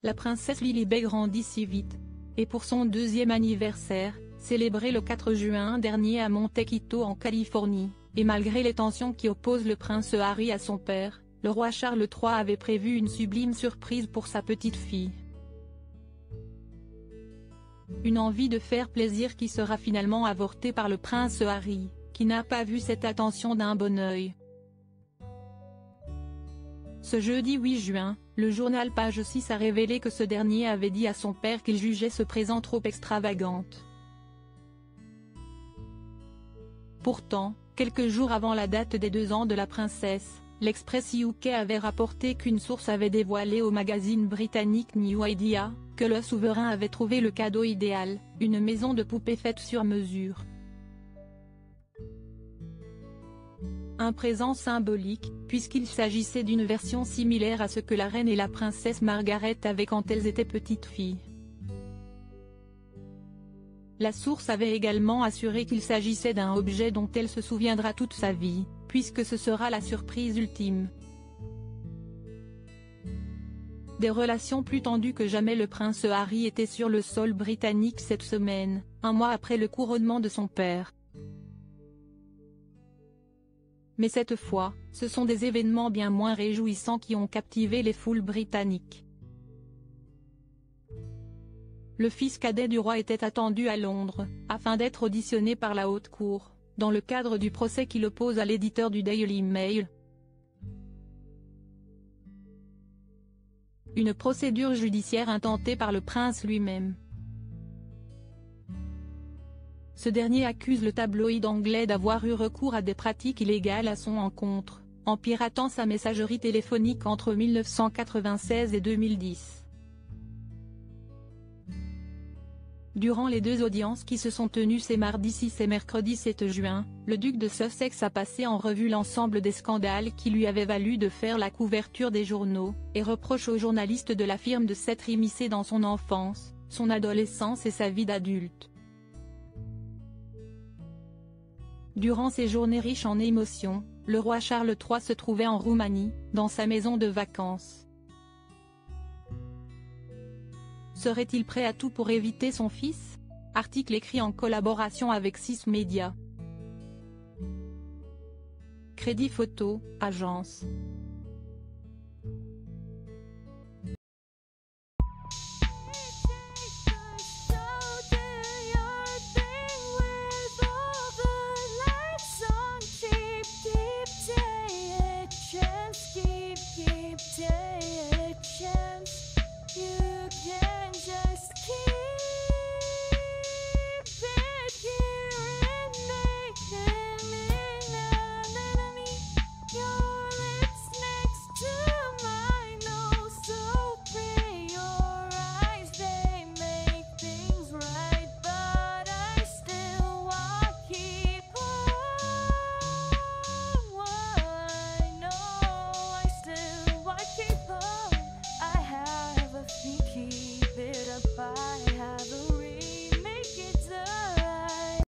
la princesse Lilibet grandit si vite. Et pour son deuxième anniversaire, célébré le 4 juin dernier à Monte Quito en Californie, et malgré les tensions qui opposent le prince Harry à son père, le roi Charles III avait prévu une sublime surprise pour sa petite fille. Une envie de faire plaisir qui sera finalement avortée par le prince Harry, qui n'a pas vu cette attention d'un bon œil. Ce jeudi 8 juin, le journal Page 6 a révélé que ce dernier avait dit à son père qu'il jugeait ce présent trop extravagante. Pourtant, quelques jours avant la date des 2 ans de la princesse, l'Express UK avait rapporté qu'une source avait dévoilé au magazine britannique New Idea, que le souverain avait trouvé le cadeau idéal, une maison de poupée faite sur mesure. Un présent symbolique, puisqu'il s'agissait d'une version similaire à ce que la reine et la princesse Margaret avaient quand elles étaient petites filles. La source avait également assuré qu'il s'agissait d'un objet dont elle se souviendra toute sa vie, puisque ce sera la surprise ultime. Des relations plus tendues que jamais. Le prince Harry était sur le sol britannique cette semaine, un mois après le couronnement de son père. Mais cette fois, ce sont des événements bien moins réjouissants qui ont captivé les foules britanniques. Le fils cadet du roi était attendu à Londres, afin d'être auditionné par la haute cour, dans le cadre du procès qui l'oppose à l'éditeur du Daily Mail. Une procédure judiciaire intentée par le prince lui-même. Ce dernier accuse le tabloïd anglais d'avoir eu recours à des pratiques illégales à son encontre, en piratant sa messagerie téléphonique entre 1996 et 2010. Durant les 2 audiences qui se sont tenues ces mardi 6 et mercredi 7 juin, le duc de Sussex a passé en revue l'ensemble des scandales qui lui avaient valu de faire la couverture des journaux, et reproche aux journalistes de la firme de s'être immiscé dans son enfance, son adolescence et sa vie d'adulte. Durant ces journées riches en émotions, le roi Charles III se trouvait en Roumanie, dans sa maison de vacances. Serait-il prêt à tout pour éviter son fils? Article écrit en collaboration avec 6 médias. Crédit photo, agence.